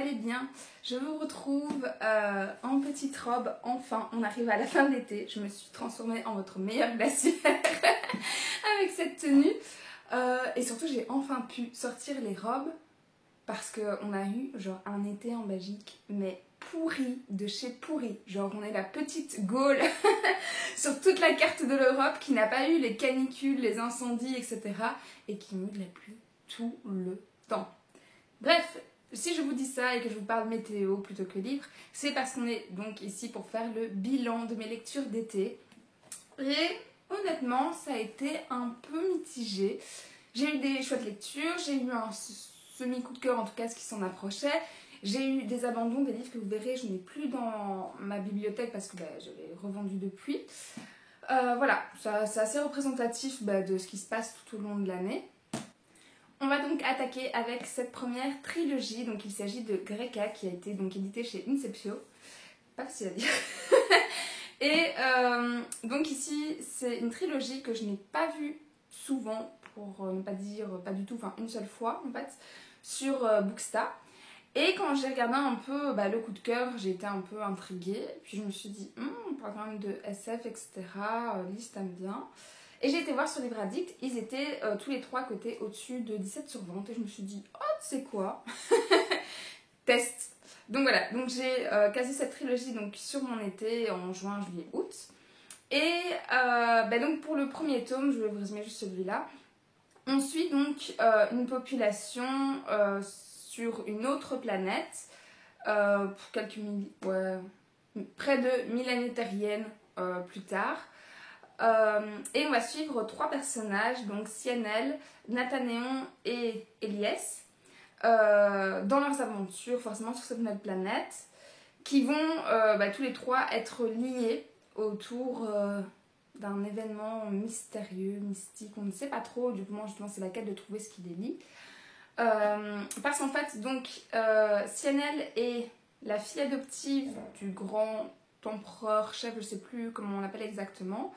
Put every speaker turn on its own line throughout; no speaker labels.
allez bien. Je vous retrouve en petite robe. Enfin, on arrive à la fin de l'été. Je me suis transformée en votre meilleure glacière avec cette tenue. Et surtout, j'ai enfin pu sortir les robes parce qu'on a eu genre un été en Belgique, mais pourri de chez pourri. Genre, on est la petite Gaule sur toute la carte de l'Europe qui n'a pas eu les canicules, les incendies, etc. et qui nous de la pluie tout le temps. Bref, si je vous dis ça et que je vous parle météo plutôt que livre, c'est parce qu'on est donc ici pour faire le bilan de mes lectures d'été. Et honnêtement, ça a été un peu mitigé. J'ai eu des chouettes lectures, j'ai eu un semi-coup de cœur en tout cas, ce qui s'en approchait. J'ai eu des abandons, des livres que vous verrez, je n'ai plus dans ma bibliothèque parce que je l'ai revendu depuis. Voilà, c'est assez représentatif de ce qui se passe tout au long de l'année. On va donc attaquer avec cette première trilogie. Donc il s'agit de Greka qui a été donc édité chez Inceptio. Pas facile à dire. Et donc ici c'est une trilogie que je n'ai pas vue souvent, pour ne pas dire pas du tout, enfin une seule fois en fait, sur Bookstar. Et quand j'ai regardé un peu le coup de cœur, j'ai été un peu intriguée. Puis je me suis dit, on parle quand même de SF, etc. Lise, t'aimes bien. Et j'ai été voir sur Livre Addict, ils étaient tous les trois cotés au-dessus de 17 sur 20. Et je me suis dit, oh, tu sais quoi test. Donc voilà, donc j'ai casé cette trilogie donc, sur mon été en juin, juillet, août. Et donc pour le premier tome, je vais vous résumer juste celui-là. On suit donc une population sur une autre planète, pour quelques près de 1000 années terriennes plus tard. Et on va suivre trois personnages, donc Sienel, Nathanéon et Eliès, dans leurs aventures, forcément sur cette nouvelle planète, qui vont tous les trois être liés autour d'un événement mystérieux, mystique, on ne sait pas trop, du coup justement c'est la quête de trouver ce qui les lie. Parce qu'en fait, donc, Sienel est la fille adoptive du grand empereur, chef, je ne sais plus comment on l'appelle exactement.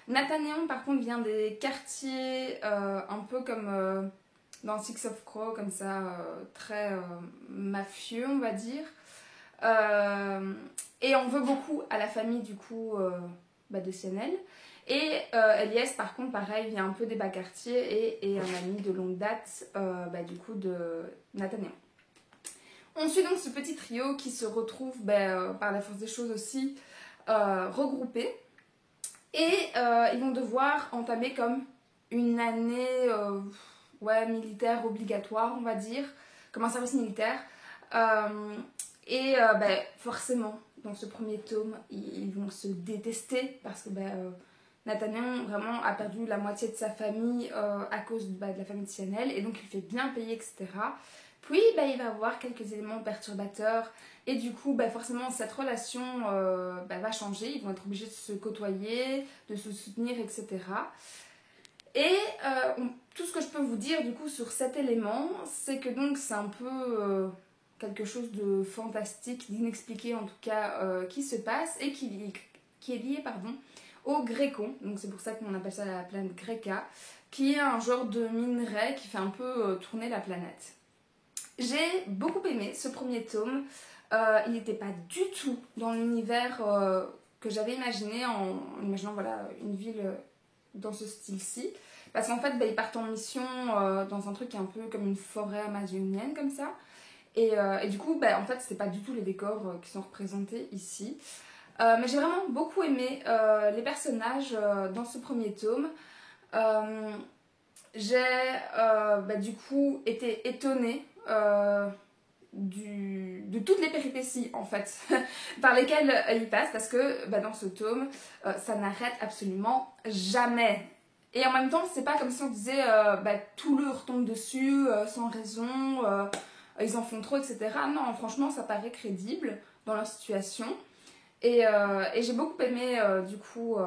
Nathanéon, par contre, vient des quartiers un peu comme dans Six of Crow, comme ça, très mafieux, on va dire. Et on veut beaucoup à la famille, du coup, de Sienel. Et Eliès, par contre, pareil, vient un peu des bas quartiers et un ami de longue date, du coup, de Nathanéon. On suit donc ce petit trio qui se retrouve, par la force des choses aussi, regroupés. Et ils vont devoir entamer comme une année militaire obligatoire, on va dire, comme un service militaire. Forcément, dans ce premier tome, ils vont se détester parce que Nathanéon vraiment a perdu la moitié de sa famille à cause de la famille de Sienel et donc il fait bien payer, etc. Puis il va avoir quelques éléments perturbateurs et du coup forcément cette relation va changer, ils vont être obligés de se côtoyer, de se soutenir, etc. Et tout ce que je peux vous dire du coup sur cet élément, c'est que donc c'est un peu quelque chose de fantastique, d'inexpliqué en tout cas, qui se passe et qui est lié au Grécon, donc c'est pour ça qu'on appelle ça la planète Greka, qui est un genre de minerai qui fait un peu tourner la planète. J'ai beaucoup aimé ce premier tome, il n'était pas du tout dans l'univers que j'avais imaginé en imaginant une ville dans ce style-ci, parce qu'en fait ils partent en mission dans un truc qui est un peu comme une forêt amazonienne comme ça, et du coup en fait c'est pas du tout les décors qui sont représentés ici. Mais j'ai vraiment beaucoup aimé les personnages dans ce premier tome. J'ai du coup été étonnée de toutes les péripéties en fait par lesquelles ils passent, parce que dans ce tome ça n'arrête absolument jamais. Et en même temps c'est pas comme si on disait tout leur tombe dessus sans raison, ils en font trop, etc. Non, franchement ça paraît crédible dans leur situation. Et j'ai beaucoup aimé du coup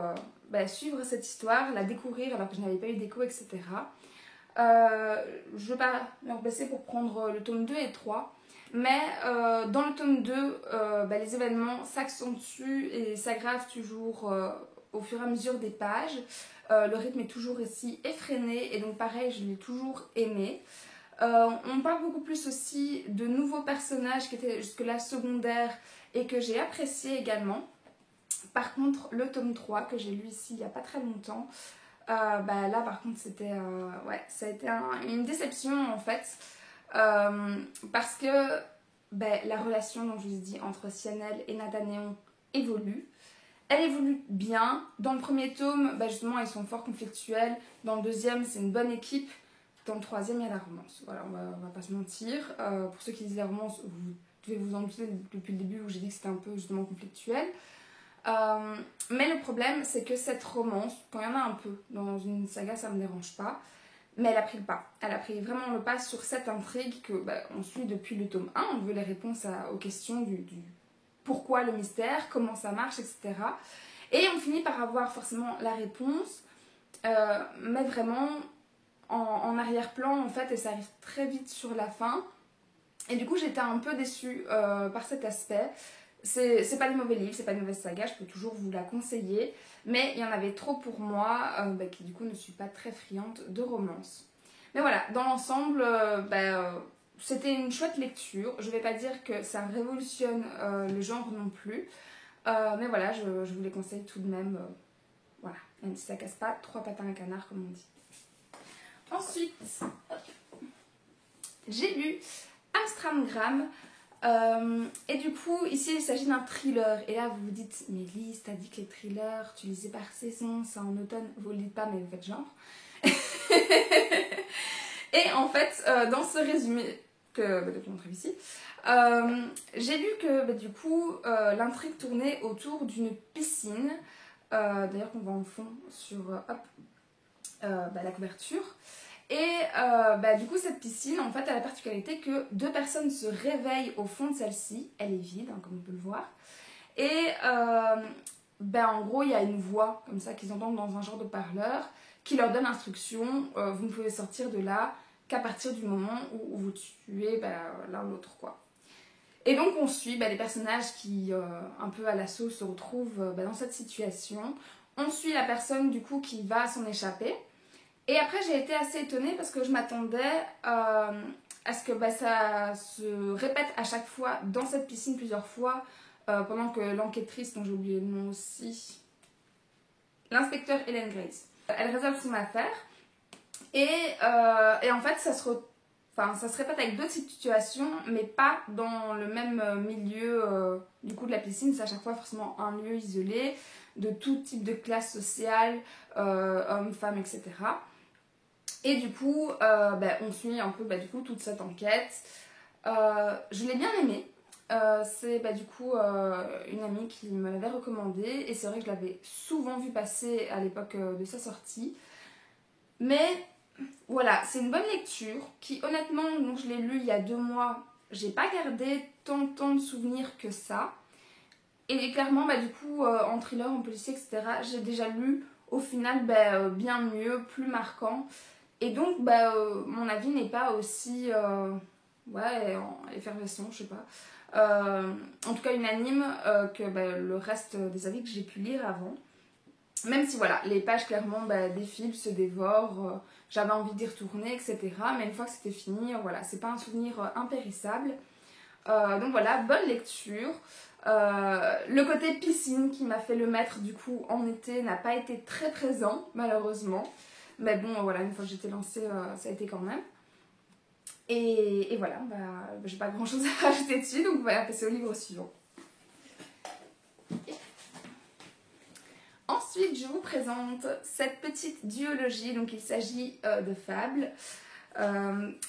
suivre cette histoire, la découvrir alors que je n'avais pas eu d'écho, etc. Je vais pas m'empresser pour prendre le tome 2 et 3, mais dans le tome 2, les événements s'accentuent et s'aggravent toujours au fur et à mesure des pages. Le rythme est toujours aussi effréné et donc pareil, je l'ai toujours aimé. On parle beaucoup plus aussi de nouveaux personnages qui étaient jusque-là secondaires et que j'ai apprécié également. Par contre, le tome 3 que j'ai lu ici il n'y a pas très longtemps, bah là par contre c'était ouais, ça a été une déception en fait, parce que bah, la relation, dont je vous ai dit, entre Cianel et Nathaniel évolue. Elle évolue bien. Dans le premier tome, bah justement, ils sont fort conflictuels. Dans le deuxième, c'est une bonne équipe. Dans le troisième, il y a la romance. Voilà, on va pas se mentir. Pour ceux qui disent la romance, vous devez vous en douter depuis le début où j'ai dit que c'était un peu justement conflictuel. Mais le problème, c'est que cette romance, quand il y en a un peu dans une saga, ça me dérange pas. Mais elle a pris le pas. Elle a pris vraiment le pas sur cette intrigue que bah, on suit depuis le tome 1. On veut les réponses aux questions du pourquoi le mystère, comment ça marche, etc. Et on finit par avoir forcément la réponse, mais vraiment en arrière-plan en fait, et ça arrive très vite sur la fin. Et du coup, j'étais un peu déçue par cet aspect. C'est pas des mauvais livres, c'est pas une mauvaise saga, je peux toujours vous la conseiller, mais il y en avait trop pour moi, bah, qui du coup ne suis pas très friande de romance. Mais voilà, dans l'ensemble, c'était une chouette lecture. Je vais pas dire que ça révolutionne le genre non plus, mais voilà, je vous les conseille tout de même, voilà, même si ça casse pas trois patins à un canard comme on dit. Ensuite, j'ai lu Amstramgram. Et du coup, ici il s'agit d'un thriller. Et là, vous vous dites, mais Lise, t'as dit que les thrillers, tu lisais par saison, c'est en automne. Vous le dites pas, mais vous faites genre. Et en fait, dans ce résumé que je montre ici, j'ai lu que du coup, l'intrigue tournait autour d'une piscine. D'ailleurs, qu'on voit en fond sur la couverture. Et du coup, cette piscine, en fait, a la particularité que deux personnes se réveillent au fond de celle-ci. Elle est vide, hein, comme on peut le voir. Et en gros, il y a une voix comme ça qu'ils entendent dans un genre de parleur qui leur donne l'instruction, vous ne pouvez sortir de là qu'à partir du moment où vous tuez l'un l'autre, quoi. Et donc, on suit les personnages qui, un peu à l'assaut, se retrouvent dans cette situation. On suit la personne, du coup, qui va s'en échapper. Et après, j'ai été assez étonnée parce que je m'attendais à ce que ça se répète à chaque fois dans cette piscine plusieurs fois, pendant que l'enquêtrice, dont j'ai oublié le nom aussi, l'inspecteur Helen Grace, elle résolve son affaire. Et en fait, ça se répète avec d'autres situations, mais pas dans le même milieu du coup de la piscine. C'est à chaque fois forcément un lieu isolé, de tout type de classe sociale, hommes, femmes, etc. Et du coup, on suit un peu du coup, toute cette enquête. Je l'ai bien aimée. C'est du coup une amie qui me l'avait recommandé. Et c'est vrai que je l'avais souvent vu passer à l'époque de sa sortie. Mais voilà, c'est une bonne lecture qui, honnêtement, donc je l'ai lu il y a 2 mois. J'ai pas gardé tant de souvenirs que ça. Et clairement, du coup, en thriller, en policier, etc., j'ai déjà lu au final bien mieux, plus marquant. Et donc, mon avis n'est pas aussi effervescent, je sais pas. En tout cas, unanime que le reste des avis que j'ai pu lire avant. Même si, voilà, les pages clairement défilent, se dévorent, j'avais envie d'y retourner, etc. Mais une fois que c'était fini, voilà, c'est pas un souvenir impérissable. Donc voilà, bonne lecture. Le côté piscine qui m'a fait le mettre du coup en été n'a pas été très présent, malheureusement. Mais bon, voilà, une fois que j'étais lancée, ça a été quand même. Et voilà, j'ai pas grand chose à rajouter dessus, donc on va passer au livre suivant. Ensuite, je vous présente cette petite duologie, donc il s'agit de fables.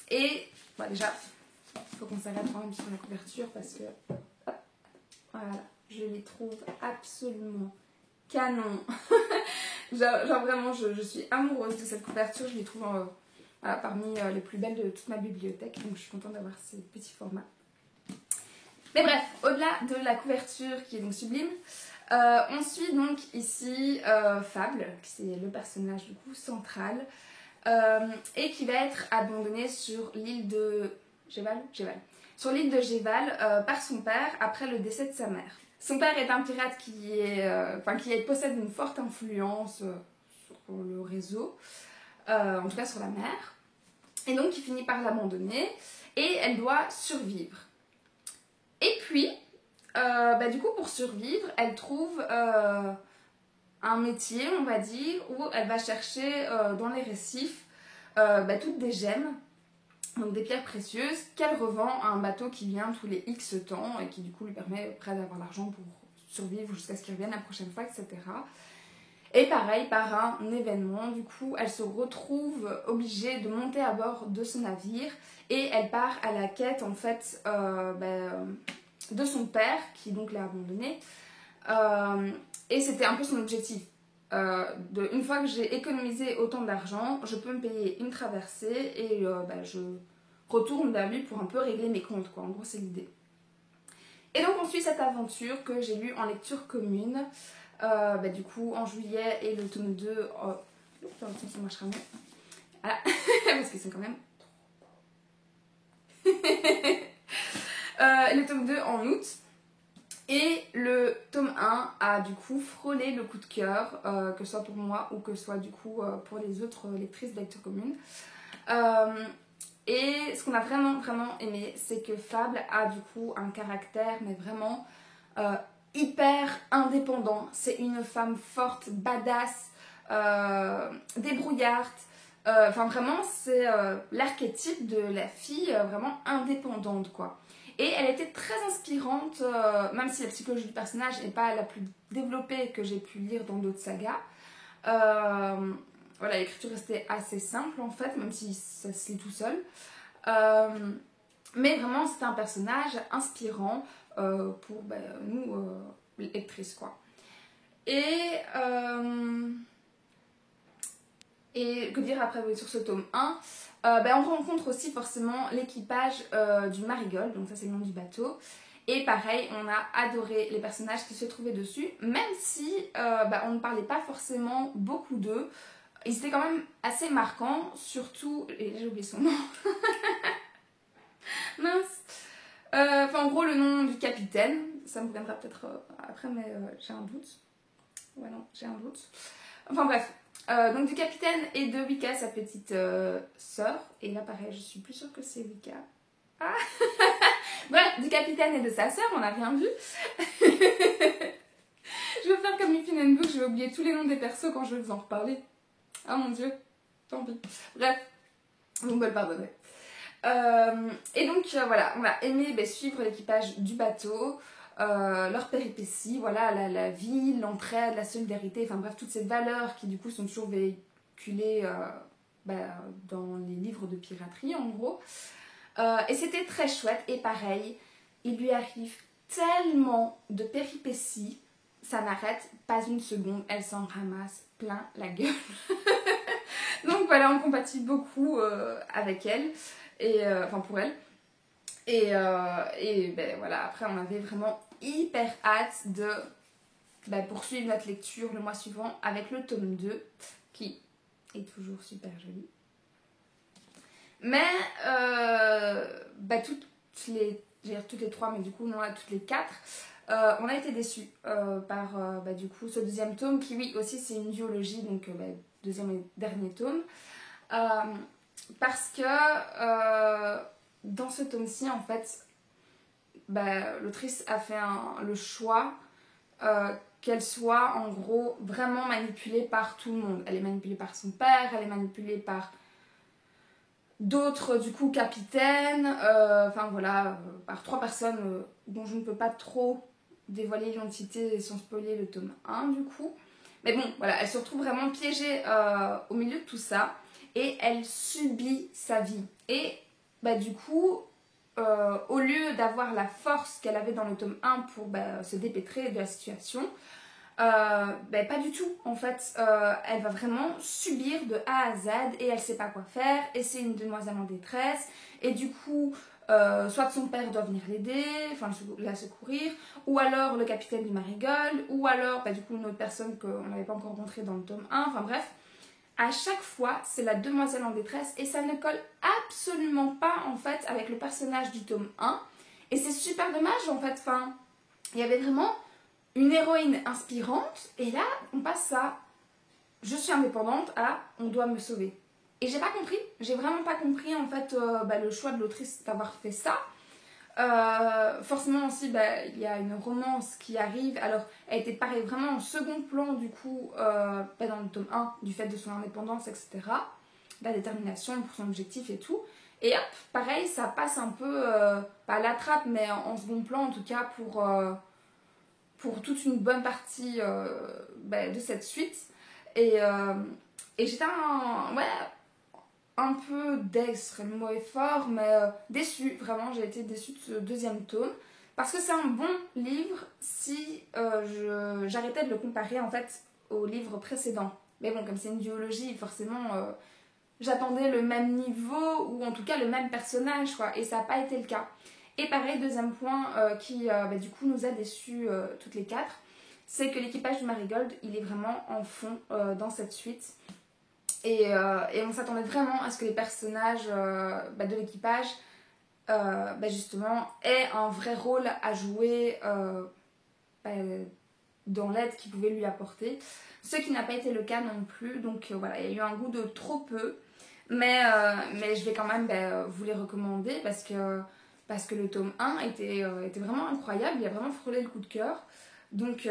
Et déjà, il faut qu'on s'arrête quand même sur la couverture parce que voilà, je les trouve absolument canon. genre vraiment, je suis amoureuse de cette couverture, je les trouve parmi les plus belles de toute ma bibliothèque, donc je suis contente d'avoir ces petits formats. Mais bref, au-delà de la couverture qui est donc sublime, on suit donc ici Fable, qui est le personnage du coup central, et qui va être abandonné sur l'île de Géval, sur l'île de Géval par son père après le décès de sa mère. Son père est un pirate qui possède une forte influence sur le réseau, en tout cas sur la mer. Et donc il finit par l'abandonner et elle doit survivre. Et puis, du coup pour survivre, elle trouve un métier, on va dire, où elle va chercher dans les récifs toutes des gemmes, donc des pierres précieuses, qu'elle revend à un bateau qui vient tous les X temps et qui du coup lui permet après d'avoir l'argent pour survivre jusqu'à ce qu'il revienne la prochaine fois, etc. Et pareil, par un événement, du coup, elle se retrouve obligée de monter à bord de ce navire et elle part à la quête, en fait, de son père, qui donc l'a abandonnée. Et c'était un peu son objectif. Une fois que j'ai économisé autant d'argent, je peux me payer une traversée et je retourne vers lui pour un peu régler mes comptes, quoi. En gros, c'est l'idée. Et donc, on suit cette aventure que j'ai lue en lecture commune. Du coup en juillet et le tome 2 ça marchera mieux, voilà. Parce qu'ils sont quand même le tome 2 en août et le tome 1 a du coup frôlé le coup de cœur, que ce soit pour moi ou que ce soit du coup pour les autres lectrices de lecture commune. Et ce qu'on a vraiment aimé, c'est que Fable a du coup un caractère mais vraiment hyper indépendant. C'est une femme forte, badass, débrouillarde. Enfin vraiment c'est l'archétype de la fille vraiment indépendante, quoi. Et elle était très inspirante, même si la psychologie du personnage n'est pas la plus développée que j'ai pu lire dans d'autres sagas. Voilà, l'écriture restait assez simple en fait, même si ça se lit tout seul. Mais vraiment c'était un personnage inspirant pour nous lectrices, quoi. Et que dire après, oui, sur ce tome 1, on rencontre aussi forcément l'équipage du Marigold, donc ça c'est le nom du bateau. Et pareil, on a adoré les personnages qui se trouvaient dessus, même si on ne parlait pas forcément beaucoup d'eux. Ils étaient quand même assez marquants, surtout... Et j'ai oublié son nom. Mince. En gros, le nom du capitaine, ça me reviendra peut-être après, mais j'ai un doute. Ouais, non, j'ai un doute. Enfin bref, donc du capitaine et de Wicca, sa petite sœur. Et là, pareil, je suis plus sûre que c'est Wicca. Ah. Bref, du capitaine et de sa sœur, on n'a rien vu. Je vais faire comme Mifflin and Book, je vais oublier tous les noms des persos quand je vais vous en reparler. Ah mon dieu, tant pis. Bref, vous me le pardonnez. Et donc voilà, on a aimé suivre l'équipage du bateau, leurs péripéties, voilà, la vie, l'entraide, la solidarité, enfin bref, toutes ces valeurs qui du coup sont toujours véhiculées dans les livres de piraterie en gros. Et c'était très chouette, et pareil, il lui arrive tellement de péripéties, ça n'arrête pas une seconde, elle s'en ramasse plein la gueule. Donc voilà, on compatit beaucoup avec elle. Et pour elle. Et voilà, après on avait vraiment hyper hâte de poursuivre notre lecture le mois suivant avec le tome 2 qui est toujours super joli. Mais toutes les 3, mais du coup non, là toutes les 4, on a été déçus par du coup ce deuxième tome qui, oui, aussi c'est une duologie, donc deuxième et dernier tome. Parce que dans ce tome-ci, en fait, l'autrice a fait le choix qu'elle soit en gros vraiment manipulée par tout le monde. Elle est manipulée par son père, elle est manipulée par d'autres du coup capitaines, par 3 personnes dont je ne peux pas trop dévoiler l'identité sans spoiler le tome 1 du coup. Mais bon, voilà, elle se retrouve vraiment piégée au milieu de tout ça. Et elle subit sa vie. Et du coup, au lieu d'avoir la force qu'elle avait dans le tome 1 pour se dépêtrer de la situation, pas du tout. En fait, elle va vraiment subir de A à Z et elle sait pas quoi faire. Et c'est une demoiselle en détresse. Et du coup, soit son père doit venir l'aider, enfin la secourir, ou alors le capitaine du Marigold, ou alors du coup une autre personne qu'on n'avait pas encore rencontrée dans le tome 1. Enfin bref. À chaque fois, c'est la demoiselle en détresse et ça ne colle absolument pas en fait avec le personnage du tome 1. Et c'est super dommage en fait. Enfin, il y avait vraiment une héroïne inspirante et là, on passe à je suis indépendante à on doit me sauver. Et j'ai pas compris, j'ai vraiment pas compris en fait le choix de l'autrice d'avoir fait ça. Forcément aussi, il y a une romance qui arrive. Alors, elle était pareil, vraiment en second plan du coup, dans le tome 1, du fait de son indépendance, etc. La détermination pour son objectif et tout. Et hop, pareil, ça passe un peu, pas à la trappe, mais en second plan en tout cas pour toute une bonne partie de cette suite. Et j'étais un peu deg, ce serait le mot est fort, mais déçue, vraiment, j'ai été déçue de ce deuxième tome. Parce que c'est un bon livre si j'arrêtais de le comparer en fait au livre précédent. Mais bon, comme c'est une duologie, forcément, j'attendais le même niveau, ou en tout cas le même personnage, quoi, et ça n'a pas été le cas. Et pareil, deuxième point qui du coup nous a déçus toutes les quatre, c'est que l'équipage du Marigold, il est vraiment en fond dans cette suite. Et on s'attendait vraiment à ce que les personnages de l'équipage, justement, aient un vrai rôle à jouer dans l'aide qu'ils pouvaient lui apporter. Ce qui n'a pas été le cas non plus. Donc voilà, il y a eu un goût de trop peu. Mais je vais quand même vous les recommander parce que le tome 1 était vraiment incroyable. Il a vraiment frôlé le coup de cœur. Donc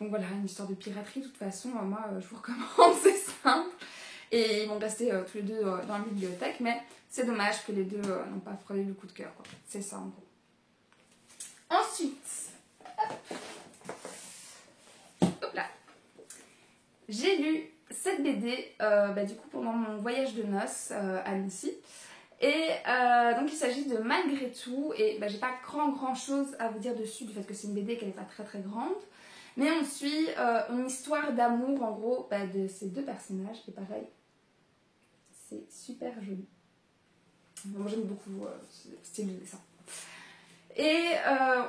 voilà, une histoire de piraterie, de toute façon, moi je vous recommande, c'est simple. Et ils vont rester tous les deux dans la bibliothèque, mais c'est dommage que les deux n'ont pas frôlé le coup de cœur. C'est ça en gros. Ensuite, hop là, j'ai lu cette BD du coup pendant mon voyage de noces à Annecy. Et donc il s'agit de Malgré tout, et j'ai pas grand chose à vous dire dessus du fait que c'est une BD qu'elle n'est pas très grande. Mais on suit une histoire d'amour en gros de ces deux personnages, et pareil. C'est super joli. Moi j'aime beaucoup ce style de dessin. Et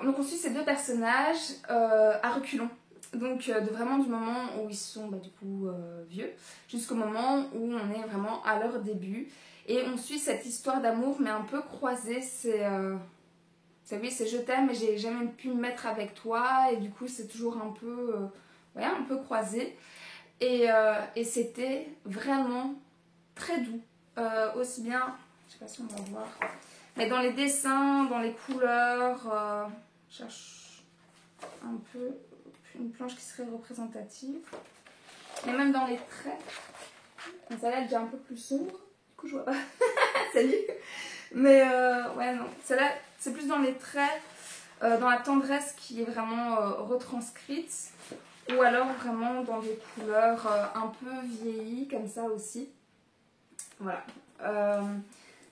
donc on suit ces deux personnages à reculons. Donc vraiment du moment où ils sont du coup vieux jusqu'au moment où on est vraiment à leur début. Et on suit cette histoire d'amour mais un peu croisée. C'est oui, c'est je t'aime mais j'ai jamais pu me mettre avec toi. Et du coup c'est toujours un peu croisé. Et c'était vraiment très doux. Aussi bien, je sais pas si on va voir, mais dans les dessins, dans les couleurs, je cherche un peu une planche qui serait représentative. Mais même dans les traits, celle-là elle est déjà un peu plus sombre, du coup je vois pas. Salut. Mais ouais non, celle-là c'est plus dans les traits, dans la tendresse qui est vraiment retranscrite, ou alors vraiment dans des couleurs un peu vieillies comme ça aussi. Voilà.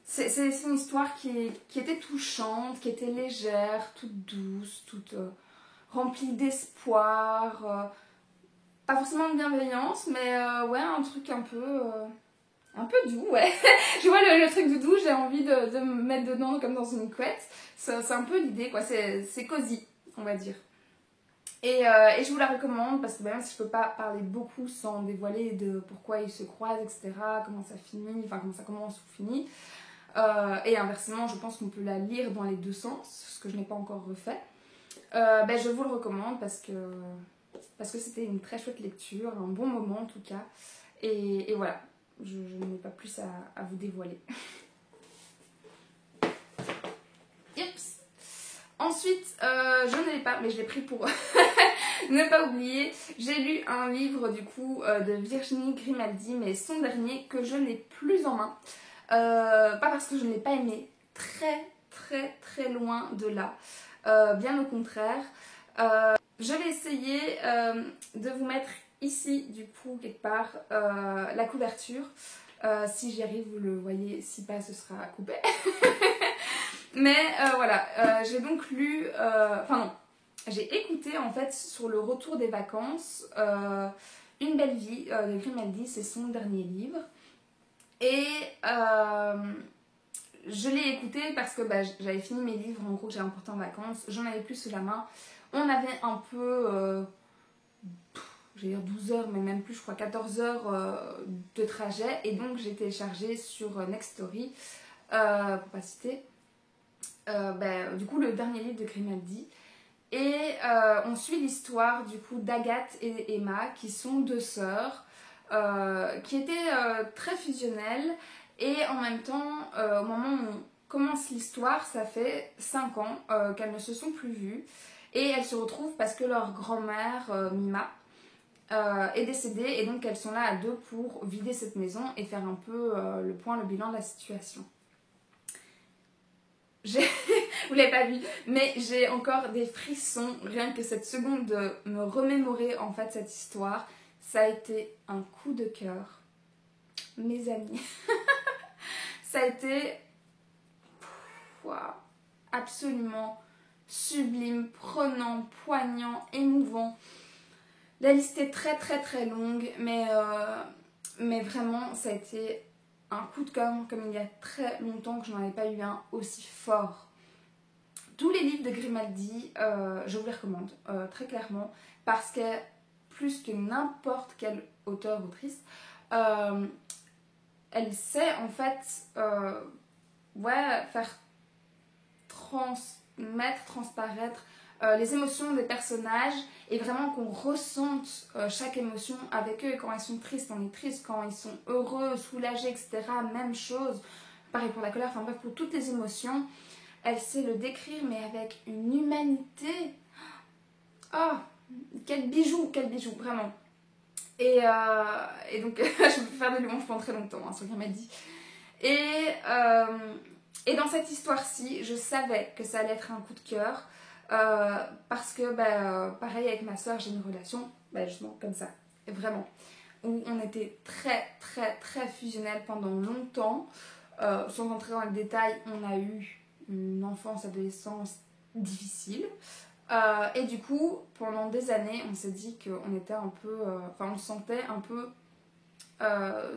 C'est une histoire qui était touchante, qui était légère, toute douce, toute remplie d'espoir. Pas forcément de bienveillance, mais un truc un peu doux, ouais. Je vois le truc de doux, j'ai envie de me mettre dedans comme dans une couette. C'est un peu l'idée, quoi. C'est cosy, on va dire. Et je vous la recommande parce que même si je peux pas parler beaucoup sans dévoiler de pourquoi ils se croisent, etc., comment ça finit, enfin comment ça commence ou finit. Et inversement, je pense qu'on peut la lire dans les deux sens, ce que je n'ai pas encore refait. Je vous le recommande parce que c'était une très chouette lecture, un bon moment en tout cas. Et voilà, je n'ai pas plus à vous dévoiler. Oups. Ensuite, je ne l'ai pas, mais je l'ai pris pour ne pas oublier. J'ai lu un livre du coup de Virginie Grimaldi, mais son dernier que je n'ai plus en main. Pas parce que je ne l'ai pas aimé, très loin de là. Bien au contraire. Je vais essayer de vous mettre ici, du coup, quelque part, la couverture. Si j'y arrive, vous le voyez, si pas, ce sera coupé. Mais voilà, j'ai donc lu, j'ai écouté en fait sur le retour des vacances Une belle vie de Grimaldi, c'est son dernier livre. Et je l'ai écouté parce que j'avais fini mes livres, en gros j'ai emporté en vacances, j'en avais plus sous la main. On avait un peu, j'allais dire 12 heures, mais même plus, je crois 14 heures de trajet. Et donc j'ai téléchargé sur Nextory, pour pas citer, du coup le dernier livre de Grimaldi. Et on suit l'histoire du coup d'Agathe et Emma qui sont deux sœurs qui était très fusionnelle. Et en même temps, au moment où on commence l'histoire, ça fait 5 ans qu'elles ne se sont plus vues. Et elles se retrouvent parce que leur grand-mère, Mima, est décédée. Et donc elles sont là à deux pour vider cette maison et faire un peu le point, le bilan de la situation. Vous l'avez pas vu, mais j'ai encore des frissons rien que cette seconde de me remémorer en fait cette histoire. Ça a été un coup de cœur, mes amis. Ça a été absolument sublime, prenant, poignant, émouvant. La liste est très très très longue, mais vraiment ça a été un coup de cœur comme il y a très longtemps que je n'en avais pas eu un aussi fort. Tous les livres de Grimaldi, je vous les recommande très clairement parce que plus que n'importe quel auteur ou autrice, elle sait en fait faire transmettre, transparaître les émotions des personnages et vraiment qu'on ressente chaque émotion avec eux. Quand ils sont tristes, on est triste. Quand ils sont heureux, soulagés, etc. Même chose. Pareil pour la colère, enfin bref, pour toutes les émotions. Elle sait le décrire, mais avec une humanité. Oh, quel bijou, vraiment. Et donc, je peux faire des louanges pendant très longtemps, hein, sur Grimaldi. Et dans cette histoire-ci, je savais que ça allait être un coup de cœur. Parce que, pareil avec ma soeur, j'ai une relation, justement, comme ça. Vraiment. Où on était très, très, très fusionnels pendant longtemps. Sans rentrer dans les détails, on a eu une enfance, adolescence difficile. Et du coup, pendant des années, on s'est dit qu'on était un peu... on se sentait un peu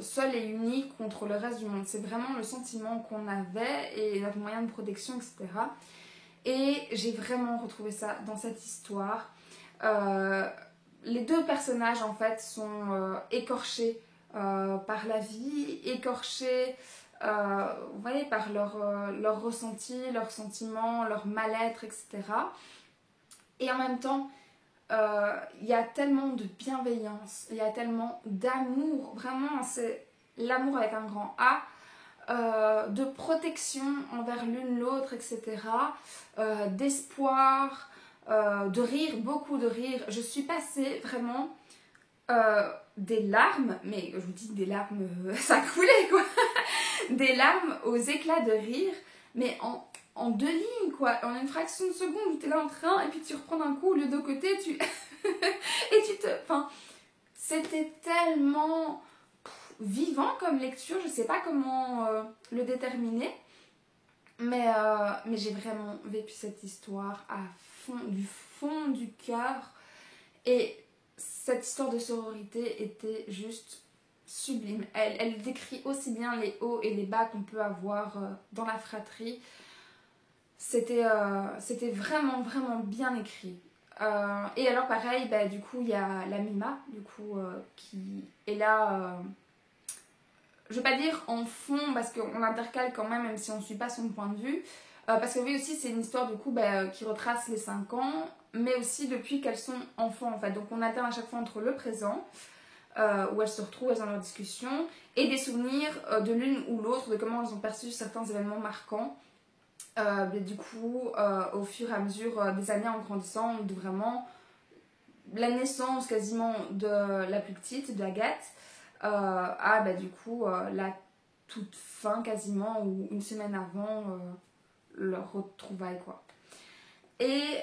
seul et uni contre le reste du monde. C'est vraiment le sentiment qu'on avait et notre moyen de protection, etc. Et j'ai vraiment retrouvé ça dans cette histoire. Les deux personnages, en fait, sont écorchés par la vie, écorchés... vous voyez, par leur ressenti, leurs sentiments, leur mal-être, etc. Et en même temps, il y a tellement de bienveillance, il y a tellement d'amour, vraiment, c'est l'amour avec un grand A, de protection envers l'une l'autre, etc. D'espoir, de rire, beaucoup de rire. Je suis passée vraiment des larmes, mais je vous dis des larmes, ça coulait quoi, des larmes aux éclats de rire, mais en deux lignes quoi, en une fraction de seconde où tu es là en train et puis tu reprends d'un coup le dos côté, et tu te... Enfin, c'était tellement vivant comme lecture, je sais pas comment le déterminer, mais j'ai vraiment vécu cette histoire à fond du cœur. Et cette histoire de sororité était juste sublime. Elle décrit aussi bien les hauts et les bas qu'on peut avoir dans la fratrie. C'était vraiment, vraiment bien écrit. Et alors pareil, du coup, il y a la Mima, du coup, qui est là... je vais pas dire en fond, parce qu'on intercale quand même si on ne suit pas son point de vue. Parce que oui, aussi, c'est une histoire, du coup, qui retrace les 5 ans, mais aussi depuis qu'elles sont enfants, en fait. Donc, on alterne à chaque fois entre le présent, où elles se retrouvent, elles ont leur discussion, et des souvenirs de l'une ou l'autre, de comment elles ont perçu certains événements marquants. Du coup, au fur et à mesure des années en grandissant, de vraiment la naissance quasiment de la plus petite, de Agathe, du coup, la toute fin quasiment, ou une semaine avant leur retrouvaille, quoi. Et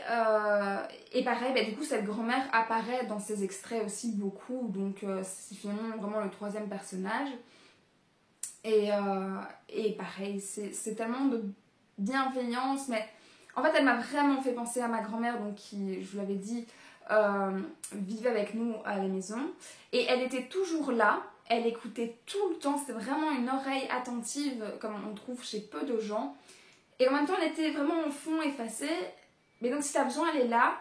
pareil, du coup, cette grand-mère apparaît dans ces extraits aussi beaucoup, donc c'est finalement vraiment le troisième personnage. Et pareil, c'est tellement de bienveillance, mais en fait, elle m'a vraiment fait penser à ma grand-mère, donc qui, je vous l'avais dit, vivait avec nous à la maison. Et elle était toujours là, elle écoutait tout le temps, c'était vraiment une oreille attentive, comme on trouve chez peu de gens. Et en même temps, elle était vraiment en fond, effacée. Mais donc, si tu as besoin, elle est là,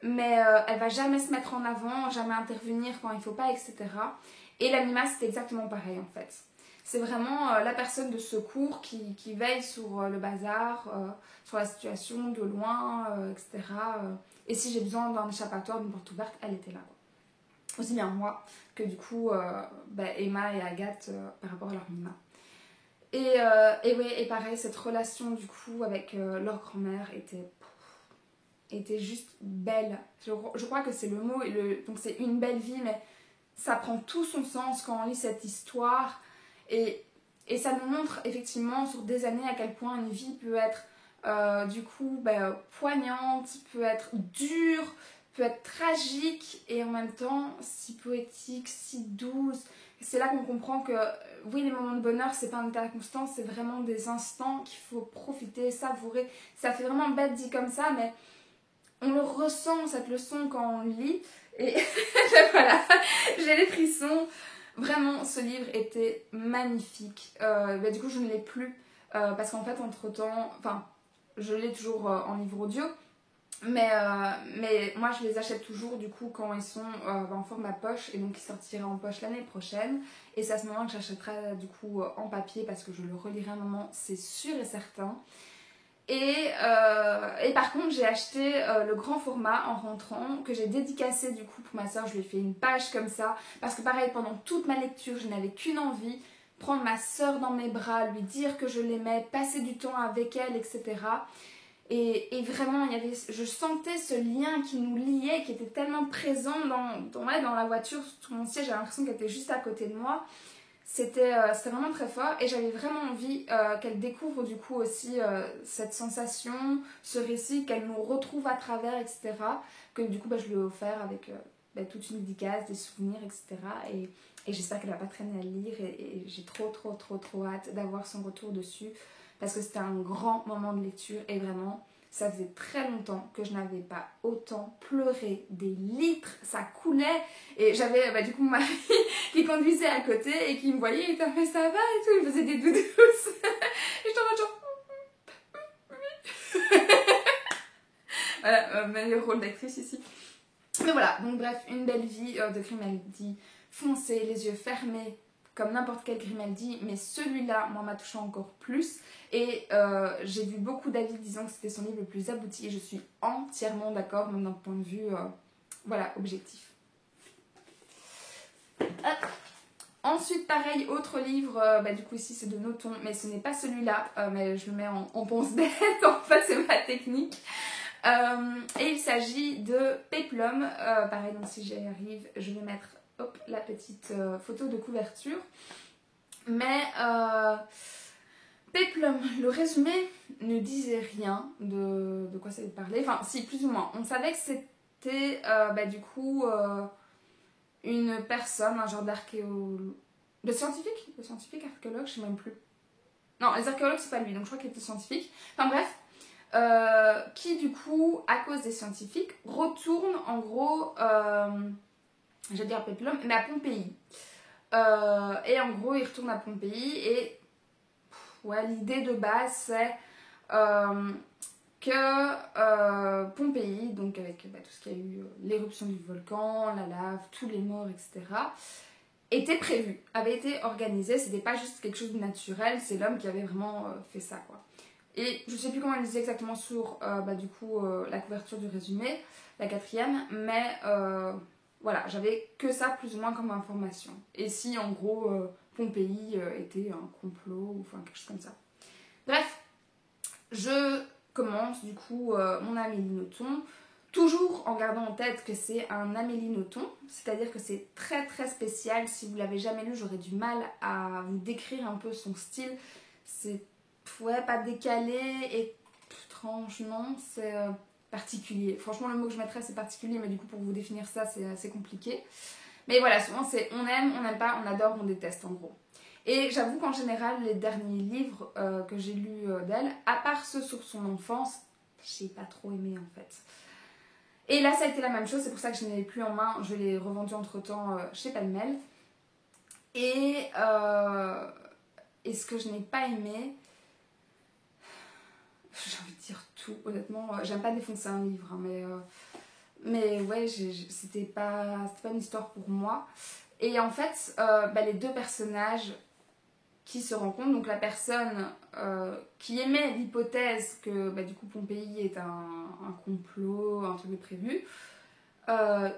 mais elle va jamais se mettre en avant, jamais intervenir quand il faut pas, etc. Et la Mima, c'est exactement pareil, en fait. C'est vraiment la personne de secours qui veille sur le bazar, sur la situation de loin, etc. Et si j'ai besoin d'un échappatoire, d'une porte ouverte, elle était là, quoi. Aussi bien moi que du coup Emma et Agathe par rapport à leur Mima. Et pareil, cette relation du coup avec leur grand-mère était juste belle. Je crois que c'est le mot, donc c'est une belle vie, mais ça prend tout son sens quand on lit cette histoire. Et ça nous montre effectivement sur des années à quel point une vie peut être poignante, peut être dure, peut être tragique et en même temps si poétique, si douce. C'est là qu'on comprend que oui, les moments de bonheur, c'est pas un état constant, c'est vraiment des instants qu'il faut profiter, savourer. Ça fait vraiment bête dit comme ça, mais on le ressent cette leçon quand on lit. Et voilà, j'ai les frissons. Vraiment, ce livre était magnifique. Du coup, je ne l'ai plus parce qu'en fait, entre-temps, enfin, je l'ai toujours en livre audio. Mais moi, je les achète toujours du coup quand ils sont en format poche et donc ils sortiraient en poche l'année prochaine. Et c'est à ce moment que j'achèterai du coup en papier parce que je le relirai un moment, c'est sûr et certain. Et par contre, j'ai acheté le grand format en rentrant, que j'ai dédicacé du coup pour ma soeur. Je lui ai fait une page comme ça, parce que pareil, pendant toute ma lecture, je n'avais qu'une envie, prendre ma soeur dans mes bras, lui dire que je l'aimais, passer du temps avec elle, etc. Et vraiment, je sentais ce lien qui nous liait, qui était tellement présent dans la voiture, sur mon siège, j'avais l'impression qu'elle était juste à côté de moi. C'était vraiment très fort et j'avais vraiment envie qu'elle découvre du coup aussi cette sensation, ce récit, qu'elle nous retrouve à travers, etc. Que du coup je lui ai offert avec toute une dédicace, des souvenirs, etc. Et j'espère qu'elle va pas traîner à le lire et j'ai trop hâte d'avoir son retour dessus parce que c'était un grand moment de lecture et vraiment ça faisait très longtemps que je n'avais pas autant pleuré, des litres, ça coulait. Et j'avais du coup mon mari qui conduisait à côté et qui me voyait, il était mais ça va et tout, il faisait des doudous. Et j'étais en mode genre... Voilà, meilleur rôle d'actrice ici. Mais voilà, donc bref, une belle vie de Grimaldi, foncé, les yeux fermés, comme n'importe quel Grimaldi, mais celui-là, moi, m'a touché encore plus. Et j'ai vu beaucoup d'avis disant que c'était son livre le plus abouti. Et je suis entièrement d'accord, même d'un point de vue objectif. Ensuite, pareil, autre livre, du coup ici c'est de Nothomb, mais ce n'est pas celui-là, mais je le mets en ponce-bête, en fait c'est ma technique. Et il s'agit de Péplum, pareil, donc si j'y arrive, je vais mettre la petite photo de couverture. Mais Péplum, le résumé ne disait rien de quoi ça allait parler, enfin si plus ou moins. On savait que c'était une personne, un genre d'archéologue, de scientifique archéologue, je sais même plus. Non, les archéologues c'est pas lui, donc je crois qu'il était scientifique. Enfin bref. Qui du coup, à cause des scientifiques, retourne en gros, je vais dire Péplum, mais à Pompéi. Et en gros, il retourne à Pompéi et l'idée de base c'est que Pompéi, donc avec tout ce qu'il y a eu, l'éruption du volcan, la lave, tous les morts, etc., était prévu, avait été organisé, c'était pas juste quelque chose de naturel, c'est l'homme qui avait vraiment fait ça quoi. Et je sais plus comment elle disait exactement sur la couverture du résumé, la 4e, mais voilà, j'avais que ça plus ou moins comme information. Et si en gros Pompéi était un complot ou enfin quelque chose comme ça. Bref, je commence du coup mon Amélie Nothomb, toujours en gardant en tête que c'est un Amélie Nothomb, c'est-à-dire que c'est très très spécial. Si vous l'avez jamais lu, j'aurais du mal à vous décrire un peu son style. C'est pas décalé et étrange, non, c'est particulier. Franchement, le mot que je mettrais c'est particulier, mais du coup pour vous définir ça c'est assez compliqué. Mais voilà, souvent c'est on aime, on n'aime pas, on adore, on déteste en gros. Et j'avoue qu'en général, les derniers livres que j'ai lus d'elle, à part ceux sur son enfance, j'ai pas trop aimé en fait. Et là, ça a été la même chose, c'est pour ça que je ne l'ai plus en main, je l'ai revendu entre temps chez Palmel. Et ce que je n'ai pas aimé, j'ai envie de dire tout, honnêtement, j'aime pas défoncer un livre, hein, mais ouais, c'était pas une histoire pour moi. Et en fait, les deux personnages qui se rencontrent, donc la personne qui émet l'hypothèse que du coup Pompéi est un complot, un truc de prévu,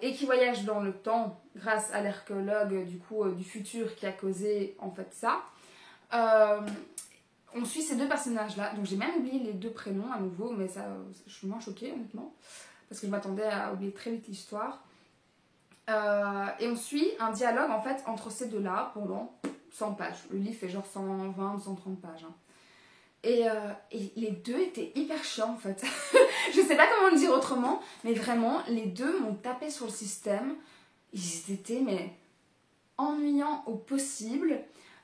et qui voyage dans le temps grâce à l'archéologue du coup du futur qui a causé en fait ça. On suit ces deux personnages-là, donc j'ai même oublié les deux prénoms à nouveau, mais ça, je suis moins choquée honnêtement, parce que je m'attendais à oublier très vite l'histoire. Et on suit un dialogue en fait entre ces deux-là pendant 100 pages. Le livre fait genre 120, 130 pages. Hein. Et les deux étaient hyper chiants en fait. Je sais pas comment le dire autrement, mais vraiment, les deux m'ont tapé sur le système. Ils étaient mais ennuyants au possible.